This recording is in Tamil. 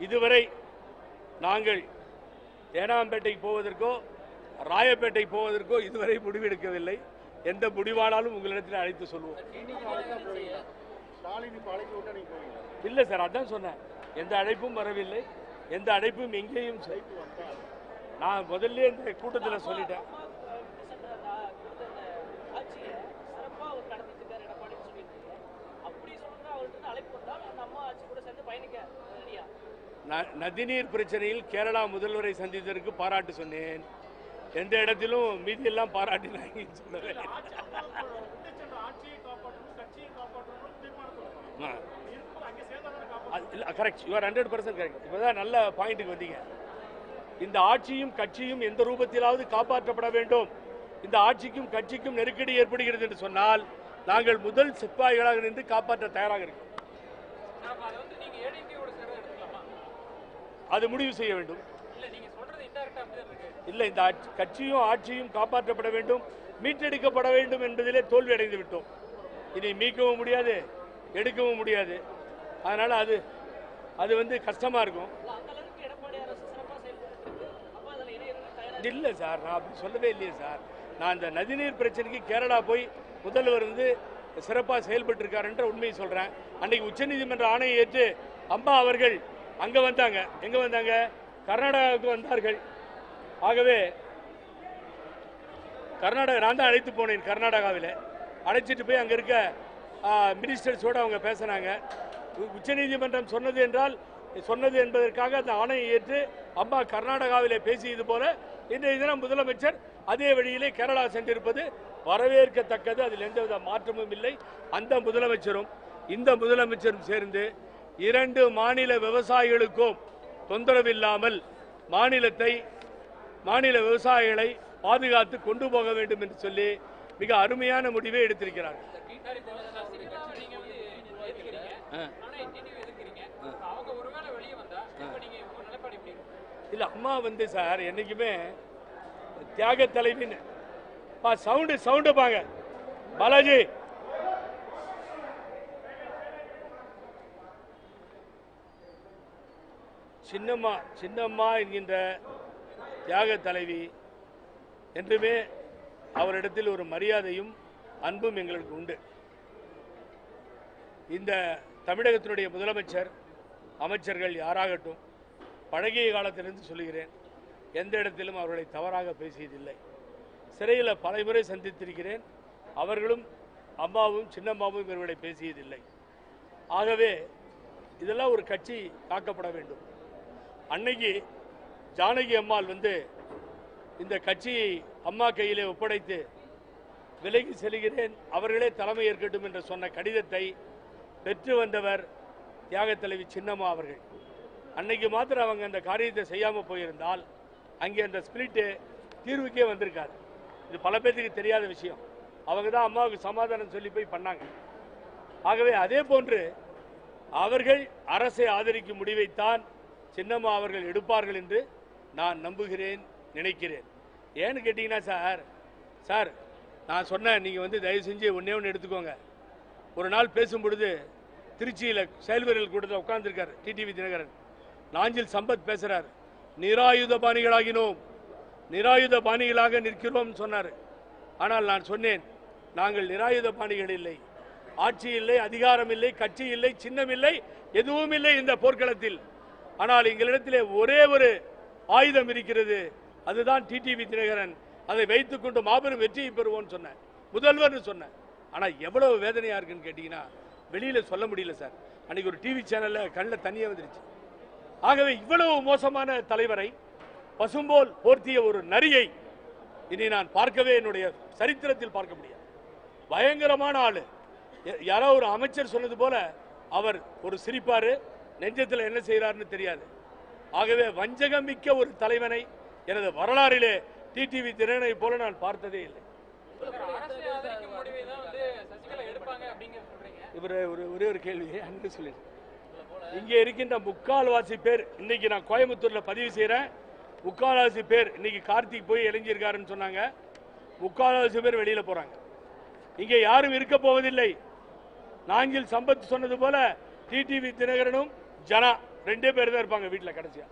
இதுவரை நாங்கள் தேனாம்பேட்டைக்கு போவதற்கோ ராயப்பேட்டைக்கு போவதற்கோ இதுவரை முடிவெடுக்கவில்லை. எந்த முடிவானாலும் உங்களிடத்தில் அழைத்து சொல்வோம். இல்லை சார், அதான் சொன்னேன். எந்த அழைப்பும் வரவில்லை. எந்த அழைப்பும் எங்கேயும் நான் முதல்ல இந்த கூட்டத்தில் சொல்லிட்டேன். நதிநீர் பிரச்சனையில் கேரளா முதல்வரை சந்தித்ததற்கு பாராட்டு சொன்னேன். எந்த இடத்திலும் மீதி எல்லாம் பாராட்டினாங்க சொல்லவே. Correct, you are 100% correct. இப்போதான் நல்ல பாயிண்ட்டுக்கு வந்தீங்க. இந்த ஆட்சியும் கட்சியும் எந்த ரூபத்திலாவது காப்பாற்றப்பட வேண்டும். இந்த ஆட்சிக்கும் கட்சிக்கும் நெருக்கடி ஏற்படுகிறது என்று சொன்னால் நாங்கள் முதல் சிப்பாய்களாக நின்று காப்பாற்ற தயாராக இருக்கிறோம். அது முடிவு செய்ய வேண்டும். இல்லை, இந்த கட்சியும் ஆட்சியும் காப்பாற்றப்பட வேண்டும், மீட்டெடுக்கப்பட வேண்டும் என்பதிலே தோல்வி அடைந்து விட்டோம். இனி மீட்கவும் முடியாது, எடுக்கவும் முடியாது. அதனால அது கஷ்டமா இருக்கும். இல்லை சார், நான் அப்படி சொல்லவே இல்லையே சார். நான் இந்த நதிநீர் பிரச்சனைக்கு கேரளா போய் முதல்வர் சிறப்பாக செயல்பட்டு இருக்காருன்ற உண்மையை சொல்றேன். அன்னைக்கு உச்சநீதிமன்ற ஆணையை ஏற்று அம்மா அவர்கள் அங்க வந்தாங்க. எங்க வந்தாங்க? கர்நாடகாவுக்கு வந்தார்கள். ஆகவே கர்நாடகா நான் தான் அழைத்து போனேன். கர்நாடகாவில் அழைச்சிட்டு போய் அங்கே இருக்க மினிஸ்டர்ஸோடு அவங்க பேசினாங்க. உச்சநீதிமன்றம் சொன்னது என்பதற்காக அந்த ஆணையை ஏற்று அம்மா கர்நாடகாவிலே பேசியது போல இன்றைய தினம் முதலமைச்சர் அதே வழியிலே கேரளா சென்றிருப்பது வரவேற்கத்தக்கது. அதில் எந்தவித மாற்றமும் இல்லை. அந்த முதலமைச்சரும் இந்த முதலமைச்சரும் சேர்ந்து 2 மாநில விவசாயிகளுக்கும் தொந்தரவில்லாமல் மாநில விவசாயிகளை பாதுகாத்து கொண்டு போக வேண்டும் என்று சொல்லி மிக அருமையான முடிவை எடுத்திருக்கிறார்கள். இல்ல, அம்மா சார் என்னைக்குமே தியாக தலைவின்னு சவுண்டு பாங்க பாலாஜி. சின்னம்மா என்கின்ற தியாக தலைவி என்றுமே அவரிடத்தில் ஒரு மரியாதையும் அன்பும் எங்களுக்கு உண்டு. இந்த தமிழகத்தினுடைய முதலமைச்சர், அமைச்சர்கள் யாராகட்டும், பழகிய காலத்திலிருந்து சொல்லுகிறேன், எந்த இடத்திலும் அவர்களை தவறாக பேசியதில்லை. சிறையில் பல முறை சந்தித்திருக்கிறேன். அவர்களும் அம்மாவும் சின்னம்மாவும் இவர்களை பேசியதில்லை. ஆகவே இதெல்லாம் ஒரு கட்சி காக்கப்பட வேண்டும். அன்னைக்கு ஜானகி அம்மாள் இந்த கட்சியை அம்மா கையிலே ஒப்படைத்து விலகி செல்கிறேன், அவர்களே தலைமை ஏற்கட்டும் என்று சொன்ன கடிதத்தை பெற்று வந்தவர் தியாக தலைவி சின்னம்மா அவர்கள். அன்னைக்கு மாத்திரம் அவங்க அந்த காரியத்தை செய்யாமல் போயிருந்தால் அங்கே அந்த ஸ்பிரிட்டு தீர்வுக்கே வந்திருக்காது. இது பல பேருக்கு தெரியாத விஷயம். அவங்க தான் அம்மாவுக்கு சமாதானம் சொல்லி போய் பண்ணாங்க. ஆகவே அதே போன்று அவர்கள் அரசை ஆதரிக்கும் முடிவைத்தான் சின்னம்மா அவர்கள் எடுப்பார்கள் என்று நான் நம்புகிறேன், நினைக்கிறேன். ஏன்னு கேட்டீங்கன்னா சார் நான் சொன்னேன், நீங்கள் தயவு செஞ்சு ஒன்று எடுத்துக்கோங்க. ஒரு நாள் பேசும் பொழுது திருச்சியில் செயல்வீரர்கள் கூட்டத்தில் உட்கார்ந்துருக்கார் டிடிவி தினகரன். நாஞ்சில் சம்பத் பேசுகிறார், நிராயுத பாணிகளாகினோம், நிராயுத பாணிகளாக நிற்கிறோம் சொன்னார். ஆனால் நான் சொன்னேன், நாங்கள் நிராயுத பாணிகள் இல்லை, ஆட்சி இல்லை, அதிகாரம் இல்லை, கட்சி இல்லை, சின்னம் இல்லை, எதுவும் இல்லை இந்த போர்க்களத்தில். ஆனால் எங்களிடத்திலே ஒரே ஒரு ஆயுதம் இருக்கிறது, அதுதான் டிடிவி தினகரன். அதை வைத்துக் கொண்டு மாபெரும் வெற்றியை பெறுவோம்னு சொன்னேன், முதல்வர்னு சொன்னேன். ஆனால் எவ்வளவு வேதனையா இருக்குன்னு கேட்டீங்கன்னா வெளியில சொல்ல முடியல சார். அன்னைக்கு ஒரு டிவி சேனல்ல கண்ணில் தண்ணியே வந்துருச்சு. ஆகவே இவ்வளவு மோசமான தலைவரை, பசும்போல் போர்த்திய ஒரு நரியை இனி நான் பார்க்கவே என்னுடைய சரித்திரத்தில் பார்க்க முடியாது. பயங்கரமான ஆளு. யாரோ ஒரு அமைச்சர் சொன்னது போல அவர் ஒரு சிரிப்பாரு, நெஞ்சத்தில் என்ன செய்கிறார்னு தெரியாது. ஆகவே வஞ்சகம் மிக்க ஒரு தலைவனை எனது வரலாறிலே டிடிவி தினகரனை போல நான் பார்த்ததே இல்லை. இவர் ஒரே ஒரு கேள்வி அன்பு சொல்லி, இங்கே இருக்கின்ற முக்கால்வாசி பேர் இன்னைக்கு நான் கோயம்புத்தூர்ல பதிவு செய்யறேன். முக்கால்வாசி பேர் இன்னைக்கு கார்த்திக் போய் இளைஞர்காரன்னு சொன்னாங்க. முக்கால்வாசி பேர் வெளியில போறாங்க. இங்கே யாரும் இருக்க போவதில்லை. நாஞ்சில் சம்பத் சொன்னது போல டிடிவி தினகரனும் ஜனா 2 பேர் தான் இருப்பாங்க வீட்டில் கடைசியா.